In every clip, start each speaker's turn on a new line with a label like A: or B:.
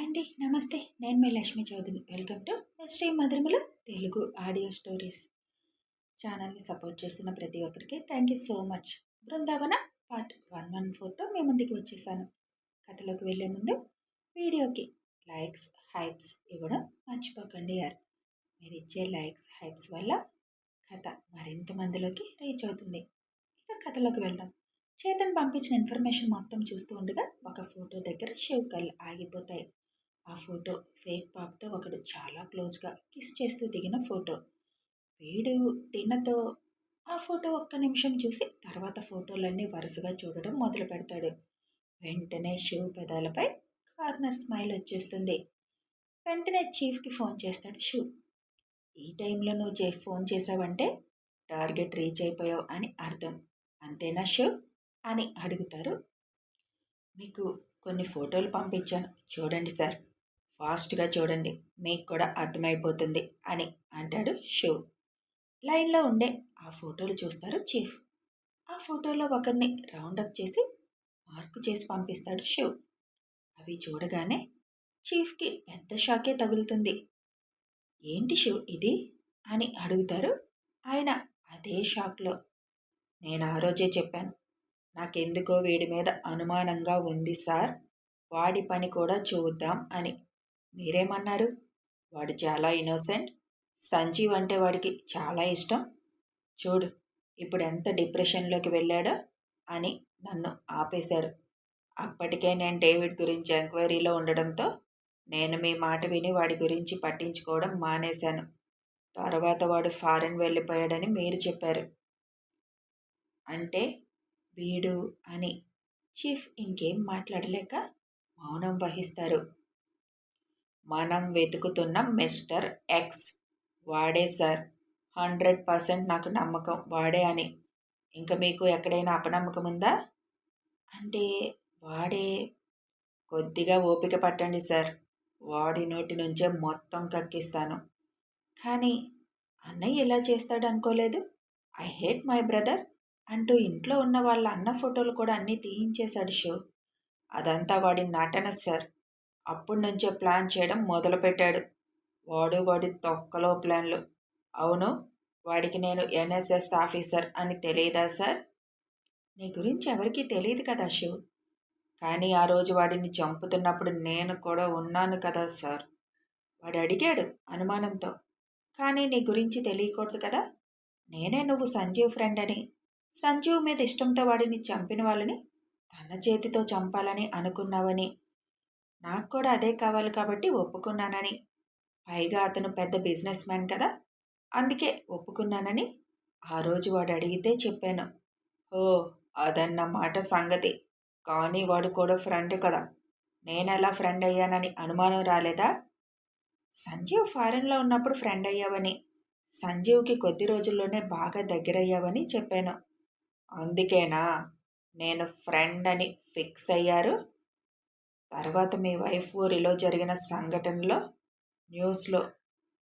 A: అండి. నమస్తే. నేను మీ Lakshmi Chowdary. Welcome to ST Madhurimala Telugu audio stories. ఛానల్‌ని సపోర్ట్ చేస్తున్న ప్రతి ఒక్కరికి thank you so much. Brindavana part 114తో మీ ముందుకు వచ్చేసాను. కథలోకి వెళ్ళే ముందు వీడియోకి లైక్స్, హైప్స్ ఇవ్వడం మర్చిపోకండి యార్. మీరిచ్చే లైక్స్, హైప్స్ వల్ల కథ మరింత మందిలోకి రీచ్ అవుతుంది. ఇక కథలోకి వెళ్దాం. చేతన్ పంపించిన ఇన్ఫర్మేషన్ మొత్తం చూస్తూ ఉండగా ఒక ఫోటో దగ్గర శివ్ కళ్ళు ఆగిపోతాయి. ఆ ఫోటో ఫేక్ పాపతో ఒకడు చాలా క్లోజ్గా కిస్ చేస్తూ దిగిన ఫోటో. వీడు తిన్నతో ఆ ఫోటో ఒక్క నిమిషం చూసి తర్వాత ఫోటోలన్నీ వరుసగా చూడడం మొదలు పెడతాడు. వెంటనే శివ్ పెదాలపై కార్నర్ స్మైల్ వచ్చేస్తుంది. వెంటనే చీఫ్కి ఫోన్ చేస్తాడు శివ్. ఈ టైంలో నువ్వు ఫోన్ చేసావంటే టార్గెట్ రీచ్ అయిపోయావు అని అర్థం, అంతేనా శివ్ అని అడుగుతారు. మీకు కొన్ని ఫోటోలు పంపించాను, చూడండి సార్, ఫాస్ట్గా చూడండి, మీకు కూడా అర్థమైపోతుంది అని అంటాడు శివ్. లైన్లో ఉండే ఆ ఫోటోలు చూస్తారు చీఫ్. ఆ ఫోటోలో ఒకరిని రౌండప్ చేసి మార్కు చేసి పంపిస్తాడు శివ్. అవి చూడగానే చీఫ్కి పెద్ద షాకే తగులుతుంది. ఏంటి శివ్ ఇది అని అడుగుతారు ఆయన అదే షాక్లో. నేను ఆ రోజే చెప్పాను, నాకెందుకో వీడి మీద అనుమానంగా ఉంది సార్, వాడి పని కూడా చూద్దాం అని. మీరేమన్నారు? వాడు చాలా ఇన్నోసెంట్, సంజీవ్ అంటే వాడికి చాలా ఇష్టం, చూడు ఇప్పుడు ఎంత డిప్రెషన్లోకి వెళ్ళాడో అని నన్ను ఆపేశారు. అప్పటికే నేను డేవిడ్ గురించి ఎంక్వైరీలో ఉండడంతో నేను మీ మాట విని వాడి గురించి పట్టించుకోవడం మానేశాను. తర్వాత వాడు ఫారెన్ వెళ్ళిపోయాడని మీరు చెప్పారు. అంటే వీడు అని చీఫ్ ఇంకేం మాట్లాడలేక మౌనం వహిస్తారు. మనం వెతుకుతున్న మిస్టర్ ఎక్స్ వాడే సార్, 100% నాకు నమ్మకం వాడే అని. ఇంకా మీకు ఎక్కడైనా అపనమ్మకం ఉందా అంటే వాడే. కొద్దిగా ఓపిక పట్టండి సార్, వాడి నోటి నుంచే మొత్తం కక్కిస్తాను. కానీ అన్నయ్య ఇలా చేస్తాడు అనుకోలేదు. ఐ హేట్ మై బ్రదర్ అంటూ ఇంట్లో ఉన్న వాళ్ళ అన్న ఫోటోలు కూడా అన్నీ తీయించేశాడు షో. అదంతా వాడి నటన సార్. అప్పటి నుంచే ప్లాన్ చేయడం మొదలుపెట్టాడు. వాడి తొక్కలో ప్లాన్లు. అవును, వాడికి నేను ఎన్ఎస్ఎస్ ఆఫీసర్ అని తెలియదా సార్? నీ గురించి ఎవరికీ తెలియదు కదా శివ్, కానీ ఆ రోజు వాడిని చంపుతున్నప్పుడు నేను కూడా ఉన్నాను కదా సార్. వాడు అడిగాడు అనుమానంతో, కానీ నీ గురించి తెలియకూడదు కదా. నేనే నువ్వు సంజీవ్ ఫ్రెండ్ అని, సంజీవ్ మీద ఇష్టంతో వాడిని చంపిన వాళ్ళని తన చేతితో చంపాలని అనుకున్నావని, నాకు కూడా అదే కావాలి కాబట్టి ఒప్పుకున్నానని, పైగా అతను పెద్ద బిజినెస్ మ్యాన్ కదా, అందుకే ఒప్పుకున్నానని ఆ రోజు వాడు అడిగితే చెప్పాను. ఓ, అదన్నమాట సంగతి. కానీ వాడు కూడా ఫ్రెండ్ కదా, నేనెలా ఫ్రెండ్ అయ్యానని అనుమానం రాలేదా? సంజీవ్ ఫారెన్లో ఉన్నప్పుడు ఫ్రెండ్ అయ్యావని, సంజీవ్కి కొద్ది రోజుల్లోనే బాగా దగ్గరయ్యావని చెప్పాను. అందుకేనా నేను ఫ్రెండ్ అని ఫిక్స్ అయ్యారు? తర్వాత మీ వైఫ్ ఊరిలో జరిగిన సంఘటనలో న్యూస్లో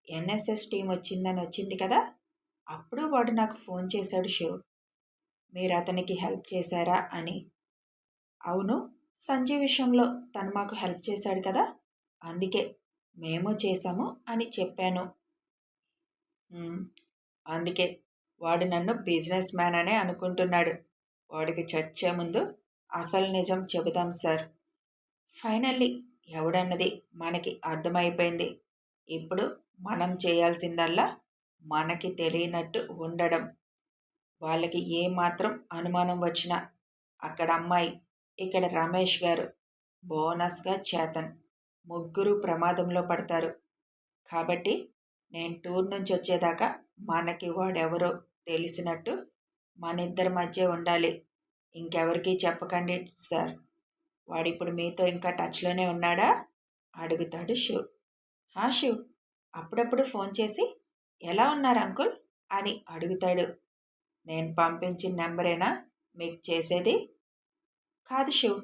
A: ఎన్ఎస్ఎస్ టీం వచ్చిందని వచ్చింది కదా, అప్పుడు వాడు నాకు ఫోన్ చేశాడు శివ్, మీరు అతనికి హెల్ప్ చేశారా అని. అవును, సంజయ్ విషయంలో తను మాకు హెల్ప్ చేశాడు కదా, అందుకే మేము చేశాము అని చెప్పాను. అందుకే వాడు నన్ను బిజినెస్ మ్యాన్ అనే అనుకుంటున్నాడు. వాడికి చచ్చే ముందు అసలు నిజం చెబుదాం సార్. ఫైనల్లీ ఎవడన్నది మనకి అర్థమైపోయింది. ఇప్పుడు మనం చేయాల్సిందల్లా మనకి తెలియనట్టు ఉండడం. వాళ్ళకి ఏమాత్రం అనుమానం వచ్చినా అక్కడ అమ్మాయి, ఇక్కడ రమేష్ గారు, బోనస్గా చేతన్, ముగ్గురు ప్రమాదంలో పడతారు. కాబట్టి నేను టూర్ నుంచి వచ్చేదాకా మనకి వాడెవరో తెలిసినట్టు మనిద్దరి మధ్య ఉండాలి. ఇంకెవరికీ చెప్పకండి సార్. వాడిప్పుడు మీతో ఇంకా టచ్లోనే ఉన్నాడా అడుగుతాడు శివ్. శివ్ అప్పుడప్పుడు ఫోన్ చేసి ఎలా ఉన్నారు అంకుల్ అని అడుగుతాడు. నేను పంపించిన నెంబరేనా మీకు చేసేది? కాదు శివ్,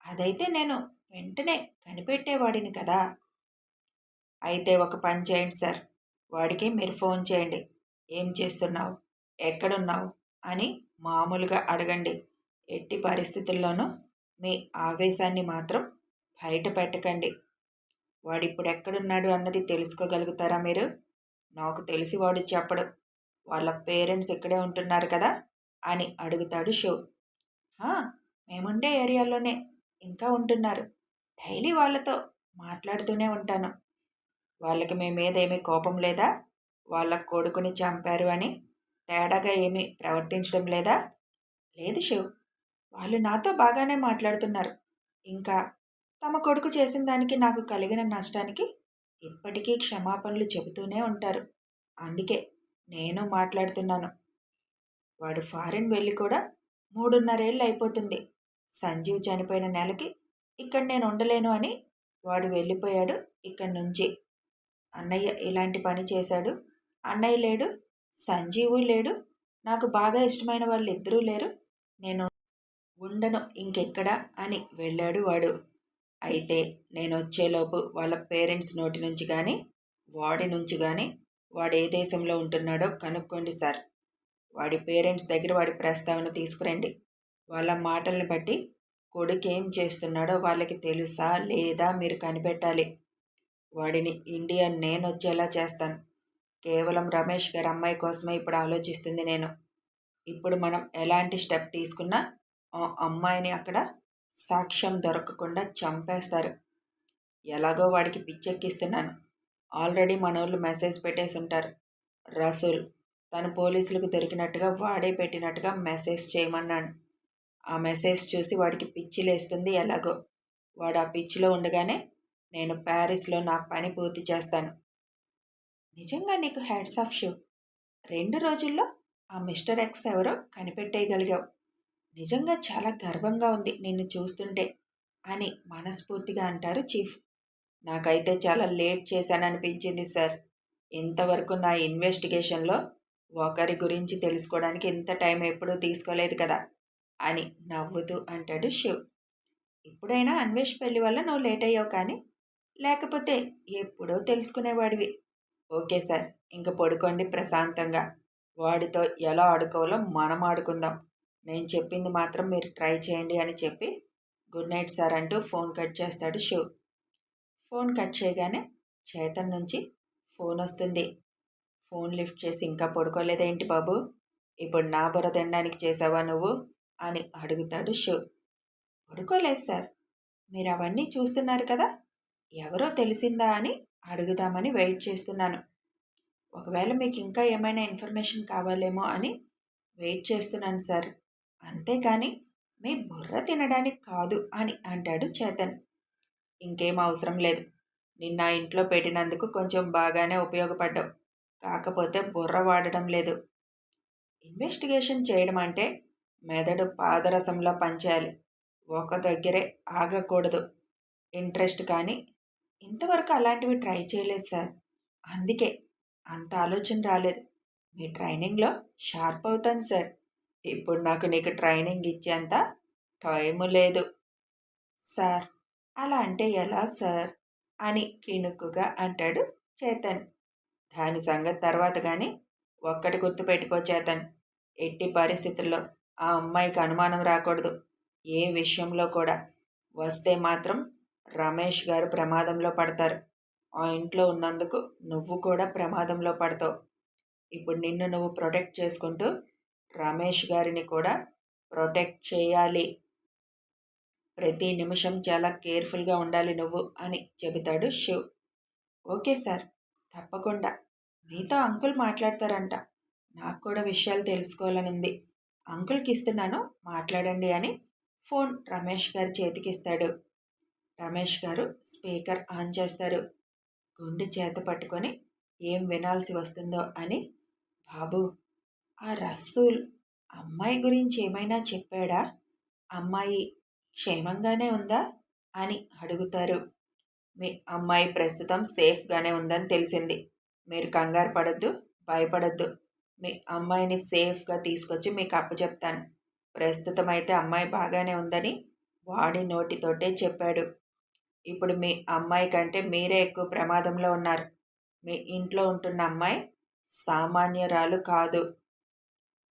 A: అదైతే నేను వెంటనే కనిపెట్టేవాడిని కదా. అయితే ఒక పని చేయండి సార్, వాడికి మీరు ఫోన్ చేయండి. ఏం చేస్తున్నావు, ఎక్కడున్నావు అని మామూలుగా అడగండి. ఎట్టి పరిస్థితుల్లోనూ మీ ఆవేశాన్ని మాత్రం బయట పెట్టకండి. వాడిప్పుడు ఎక్కడున్నాడు అన్నది తెలుసుకోగలుగుతారా మీరు? నాకు తెలిసి వాడు చెప్పడు. వాళ్ళ పేరెంట్స్ ఇక్కడే ఉంటున్నారు కదా అని అడుగుతాడు శివ్. "హా, మేముండే ఏరియాలోనే ఇంకా ఉంటున్నారు. డైలీ వాళ్ళతో మాట్లాడుతూనే ఉంటాను. వాళ్ళకి మీ మీద ఏమీ కోపం లేదా? వాళ్ళ కొడుకుని చంపారు అని తేడాగా ఏమీ ప్రవర్తించడం లేదా?" "లేదు శివ్, వాళ్ళు నాతో బాగానే మాట్లాడుతున్నారు. ఇంకా తమ కొడుకు చేసిన దానికి నాకు కలిగిన నష్టానికి ఇప్పటికీ క్షమాపణలు చెబుతూనే ఉంటారు. అందుకే నేను మాట్లాడుతున్నాను. వాడు ఫారిన్ వెళ్ళి కూడా 3.5 ఏళ్ళు అయిపోతుంది. సంజీవ్ చనిపోయిన నెలకి ఇక్కడ నేను ఉండలేను అని వాడు వెళ్ళిపోయాడు ఇక్కడి నుంచి. అన్నయ్య ఇలాంటి పని చేశాడు. అన్నయ్య లేడు, సంజీవు లేడు, నాకు బాగా ఇష్టమైన వాళ్ళు ఇద్దరూ లేరు. నేను ఉండను ఇంకెక్కడా అని వెళ్ళాడు వాడు. అయితే నేనొచ్చేలోపు వాళ్ళ పేరెంట్స్ నోటి నుంచి కానీ వాడి నుంచి కానీ వాడు ఏ దేశంలో ఉంటున్నాడో కనుక్కోండి సార్. వాడి పేరెంట్స్ దగ్గర వాడి ప్రస్తావన తీసుకురండి. వాళ్ళ మాటల్ని బట్టి కొడుకు ఏం చేస్తున్నాడో వాళ్ళకి తెలుసా లేదా మీరు కనిపెట్టాలి. వాడిని ఇండియా నేనొచ్చేలా చేస్తాను. కేవలం రమేష్ గారి అమ్మాయి కోసమే ఇప్పుడు ఆలోచిస్తుంది నేను. ఇప్పుడు మనం ఎలాంటి స్టెప్ తీసుకున్నా ఆ అమ్మాయిని అక్కడ సాక్ష్యం దొరకకుండా చంపేస్తారు. ఎలాగో వాడికి పిచ్చెక్కిస్తున్నాను. ఆల్రెడీ మనోళ్ళు మెసేజ్ పెట్టేసి ఉంటారు. రసూల్ తను పోలీసులకు దొరికినట్టుగా వాడే పెట్టినట్టుగా మెసేజ్ చేయమన్నాను. ఆ మెసేజ్ చూసి వాడికి పిచ్చి లేస్తుంది ఎలాగో. వాడు ఆ పిచ్చిలో ఉండగానే నేను ప్యారిస్లో నా పని పూర్తి చేస్తాను. నిజంగా నీకు హ్యాట్స్ ఆఫ్ షూ. 2 రోజుల్లో ఆ మిస్టర్ ఎక్స్ ఎవరో కనిపెట్టేయగలిగావు. నిజంగా చాలా గర్వంగా ఉంది నిన్ను చూస్తుంటే అని మనస్ఫూర్తిగా అంటారు చీఫ్. నాకైతే చాలా లేట్ చేశాననిపించింది సార్. ఇంతవరకు నా ఇన్వెస్టిగేషన్లో ఒకరి గురించి తెలుసుకోవడానికి ఇంత టైం ఎప్పుడూ తీసుకోలేదు కదా అని నవ్వుతూ అంటాడు శివ్. ఇప్పుడైనా అన్వేష్ పెళ్లి వల్ల నువ్వు లేట్ అయ్యావు కానీ లేకపోతే ఎప్పుడో తెలుసుకునేవాడివి. ఓకే సార్, ఇంక పడుకోండి ప్రశాంతంగా. వాడితో ఎలా ఆడుకోవాలో మనం ఆడుకుందాం. నేను చెప్పింది మాత్రం మీరు ట్రై చేయండి అని చెప్పి గుడ్ నైట్ సార్ అంటూ ఫోన్ కట్ చేస్తాడు శివ్. ఫోన్ కట్ చేయగానే చేతన్ నుంచి ఫోన్ వస్తుంది. ఫోన్ లిఫ్ట్ చేసి ఇంకా పడుకోలేదేంటి బాబు? ఇప్పుడు నా బుర్ర తినడానికి చేసావా నువ్వు అని అడుగుతాడు శివ్. పడుకోలేదు సార్, మీరు అవన్నీ చూస్తున్నారు కదా, ఎవరో తెలిసిందా అని అడుగుదామని వెయిట్ చేస్తున్నాను. ఒకవేళ మీకు ఇంకా ఏమైనా ఇన్ఫర్మేషన్ కావాలేమో అని వెయిట్ చేస్తున్నాను సార్. అంతేకాని మీ బుర్ర తినడానికి కాదు అని అంటాడు చేతన్. ఇంకేం అవసరం లేదు. నిన్న ఇంట్లో పెట్టినందుకు కొంచెం బాగానే ఉపయోగపడ్డావు. కాకపోతే బుర్ర వాడడం లేదు. ఇన్వెస్టిగేషన్ చేయడం అంటే మెదడు పాదరసంలో పనిచేయాలి. ఒక దగ్గరే ఆగకూడదు. ఇంట్రెస్ట్ కానీ ఇంతవరకు అలాంటివి ట్రై చేయలేదు సార్. అందుకే అంత ఆలోచన రాలేదు. మీ ట్రైనింగ్లో షార్ప్ అవుతాను సార్. ఇప్పుడు నాకు నీకు ట్రైనింగ్ ఇచ్చేంత టైము లేదు. సార్, అలా అంటే ఎలా సార్ అని కినుక్కుగా అంటాడు చేతన్. దాని సంగతి తర్వాత కానీ ఒక్కటి గుర్తుపెట్టుకో చేతన్. ఎట్టి పరిస్థితుల్లో ఆ అమ్మాయికి అనుమానం రాకూడదు ఏ విషయంలో కూడా. వస్తే మాత్రం రమేష్ గారు ప్రమాదంలో పడతారు. ఆ ఇంట్లో ఉన్నందుకు నువ్వు కూడా ప్రమాదంలో పడతావు. ఇప్పుడు నిన్ను నువ్వు ప్రొటెక్ట్ చేసుకుంటూ రమేష్ గారిని కూడా ప్రొటెక్ట్ చేయాలి. ప్రతి నిమిషం చాలా కేర్ఫుల్గా ఉండాలి నువ్వు అని చెబుతాడు శివ్. ఓకే సార్, తప్పకుండా. మీతో అంకుల్ మాట్లాడతారంట. నాకు కూడా విషయాలు తెలుసుకోవాలనుంది. అంకుల్కి ఇస్తున్నాను, మాట్లాడండి అని ఫోన్ రమేష్ గారి చేతికిస్తాడు. రమేష్ గారు స్పీకర్ ఆన్ చేస్తారు. గుండె చేత పట్టుకొని ఏం వినాల్సి వస్తుందో అని, బాబు, ఆ రసూల్ అమ్మాయి గురించి ఏమైనా చెప్పాడా? అమ్మాయి క్షేమంగానే ఉందా అని అడుగుతారు. మీ అమ్మాయి ప్రస్తుతం సేఫ్గానే ఉందని తెలిసింది. మీరు కంగారు పడద్దు, భయపడద్దు. మీ అమ్మాయిని సేఫ్గా తీసుకొచ్చి మీకు అప్పచెప్తాను. ప్రస్తుతం అయితే అమ్మాయి బాగానే ఉందని వాడి నోటితోటే చెప్పాడు. ఇప్పుడు మీ అమ్మాయి కంటే మీరే ఎక్కువ ప్రమాదంలో ఉన్నారు. మీ ఇంట్లో ఉంటున్న అమ్మాయి సామాన్యురాలు కాదు.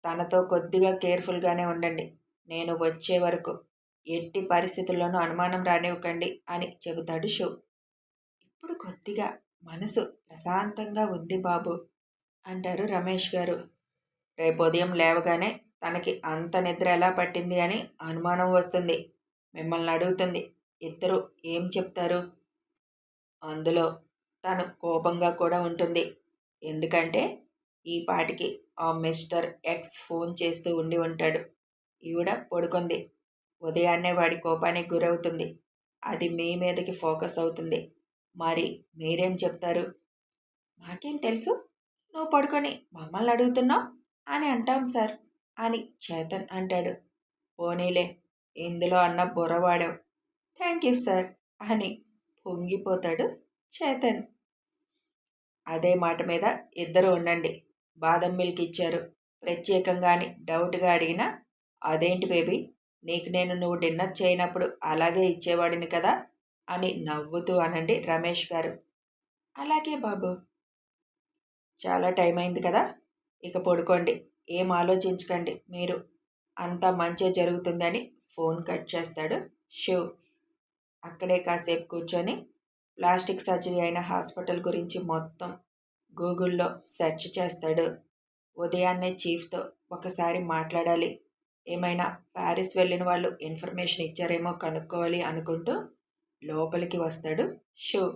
A: తనతో కొద్దిగా కేర్ఫుల్గానే ఉండండి. నేను వచ్చే వరకు ఎట్టి పరిస్థితుల్లోనూ అనుమానం రానివ్వకండి అని చెబుతాడు శివ్. ఇప్పుడు కొద్దిగా మనసు ప్రశాంతంగా ఉంది బాబు అంటారు రమేష్ గారు. రేపు ఉదయం లేవగానే తనకి అంత నిద్ర ఎలా పట్టింది అని అనుమానం వస్తుంది. మిమ్మల్ని అడుగుతుంది. ఇద్దరు ఏం చెప్తారు? అందులో తను కోపంగా కూడా ఉంటుంది. ఎందుకంటే ఈ పాటికి ఆ మిస్టర్ ఎక్స్ ఫోన్ చేస్తూ ఉండి ఉంటాడు. ఈవిడ పడుకుంది. ఉదయాన్నే వాడి కోపానికి గురవుతుంది. అది మీ మీదకి ఫోకస్ అవుతుంది. మరి మీరేం చెప్తారు? మాకేం తెలుసు, నువ్వు పడుకొని మమ్మల్ని అడుగుతున్నావు అని అంటాం సార్ అని చేతన్ అంటాడు. పోనీలే, ఇందులో అన్న బుర్రవాడావు. థ్యాంక్ యూ సార్ అని పొంగిపోతాడు చేతన్. అదే మాట మీద ఇద్దరు ఉండండి. బాదం మిల్క్ ఇచ్చారు ప్రత్యేకంగా అని డౌట్గా అడిగినా, అదేంటి బేబీ, నీకు నేను నువ్వు డిన్నర్ చేయనప్పుడు అలాగే ఇచ్చేవాడిని కదా అని నవ్వుతూ అనండి రమేష్ గారు. అలాగే బాబు. చాలా టైం అయింది కదా, ఇక పడుకోండి. ఏం ఆలోచించకండి మీరు. అంతా మంచే జరుగుతుందని ఫోన్ కట్ చేస్తాడు శివ్. అక్కడే కాసేపు కూర్చొని ప్లాస్టిక్ సర్జరీ అయిన హాస్పిటల్ గురించి మొత్తం గూగుల్లో సెర్చ్ చేస్తాడు. ఉదయాన్నే చీఫ్తో ఒకసారి మాట్లాడాలి. ఏమైనా ప్యారిస్ వెళ్ళిన వాళ్ళు ఇన్ఫర్మేషన్ ఇచ్చారేమో కనుక్కోవాలి అనుకుంటూ లోపలికి వస్తాడు శివ్.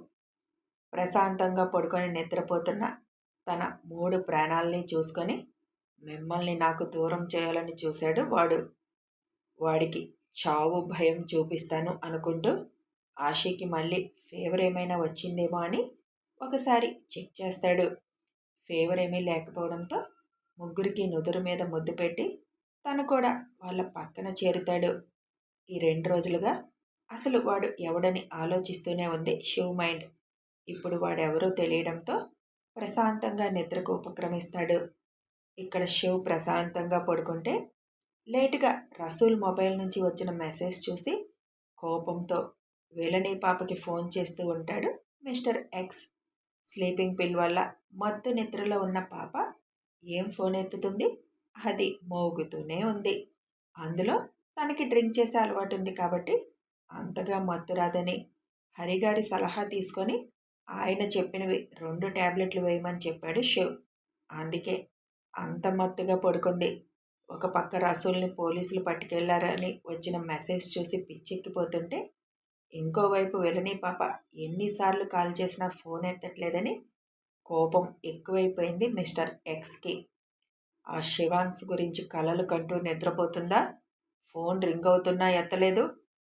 A: ప్రశాంతంగా పడుకొని నిద్రపోతున్న తన 3 ప్రాణాల్ని చూసుకొని మిమ్మల్ని నాకు దూరం చేయాలని చూశాడు వాడు. వాడికి చావు భయం చూపిస్తాను అనుకుంటూ ఆశీకి మళ్ళీ ఫీవర్ ఏమైనా వచ్చిందేమో అని ఒకసారి చెక్ చేస్తాడు. ఫీవర్ ఏమీ లేకపోవడంతో ముగ్గురికి నుదురు మీద ముద్దు పెట్టి తను కూడా వాళ్ళ పక్కన చేరుతాడు. ఈ 2 రోజులుగా అసలు వాడు ఎవడని ఆలోచిస్తూనే ఉంది శివ్ మైండ్. ఇప్పుడు వాడెవరో తెలియడంతో ప్రశాంతంగా నిద్రకు ఉపక్రమిస్తాడు. ఇక్కడ శివ్ ప్రశాంతంగా పడుకుంటే లేటుగా రసూల్ మొబైల్ నుంచి వచ్చిన మెసేజ్ చూసి కోపంతో వేలని పాపకి ఫోన్ చేస్తూ ఉంటాడు మిస్టర్ ఎక్స్. స్లీపింగ్ పిల్ వల్ల మత్తు నిద్రలో ఉన్న పాప ఏం ఫోన్ ఎత్తుతుంది? అది మోగుతూనే ఉంది. అందులో తనకి డ్రింక్ చేసే అలవాటు ఉంది కాబట్టి అంతగా మత్తు రాదని హరిగారి సలహా తీసుకొని ఆయన చెప్పినవి 2 టాబ్లెట్లు వేయమని చెప్పాడు శివ్. అందుకే అంత మత్తుగా పడుకుంది. ఒక పక్క రసూల్ని పోలీసులు పట్టుకెళ్లారని వచ్చిన మెసేజ్ చూసి పిచ్చెక్కిపోతుంటే, ఇంకోవైపు వెలని పాప ఎన్నిసార్లు కాల్ చేసినా ఫోన్ ఎత్తట్లేదని కోపం ఎక్కువైపోయింది మిస్టర్ ఎక్స్కి. ఆ శివాన్స్ గురించి కలలు కంటూ నిద్రపోతుందా, ఫోన్ రింగ్ అవుతున్నా ఎత్తలేదు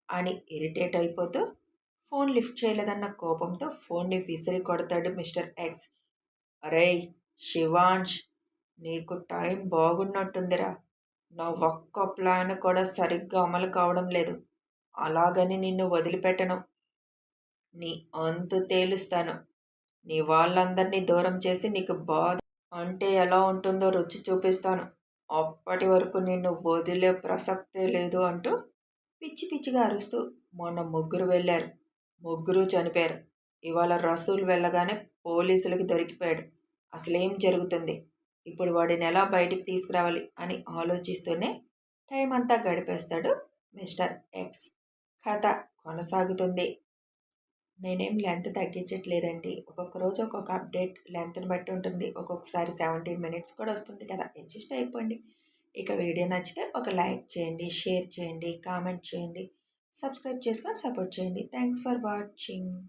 A: అని ఇరిటేట్ అయిపోతూ ఫోన్ లిఫ్ట్ చేయలేదన్న కోపంతో ఫోన్ని విసిరి కొడతాడు మిస్టర్ ఎక్స్. అరేయ్ శివాంష్, నీకు టైం బాగున్నట్టుందిరా. నా ఒక్క ప్లాన్ కూడా సరిగ్గా అమలు కావడం లేదు. అలాగని నిన్ను వదిలిపెట్టను. నీ అంతు తేలుస్తాను. నీ వాళ్ళందరినీ దూరం చేసి నీకు బాధ అంటే ఎలా ఉంటుందో రుచి చూపిస్తాను. అప్పటి వరకు నిన్ను వదిలే ప్రసక్తే లేదు అంటూ పిచ్చి పిచ్చిగా అరుస్తూ మొన్న ముగ్గురు వెళ్ళారు. ముగ్గురు చనిపోయారు. ఇవాళ రసూల్ వెళ్ళగానే పోలీసులకి దొరికిపోయాడు. అసలేం జరుగుతుంది? ఇప్పుడు వాడిని ఎలా బయటికి తీసుకురావాలి అని ఆలోచిస్తూనే టైం అంతా గడిపేస్తాడు మిస్టర్ ఎక్స్. కథ కొనసాగుతుంది. నేనేం లెంత్ తగ్గించట్లేదండి. ఒక్కొక్క రోజు ఒక్కొక్క అప్డేట్ లెంత్ని బట్టి ఉంటుంది. ఒక్కొక్కసారి 17 మినిట్స్ కూడా వస్తుంది కదా, అడ్జస్ట్ అయిపోండి. ఇక వీడియో నచ్చితే ఒక లైక్ చేయండి, షేర్ చేయండి, కామెంట్ చేయండి, సబ్స్క్రైబ్ చేసుకొని సపోర్ట్ చేయండి. Thanks for watching.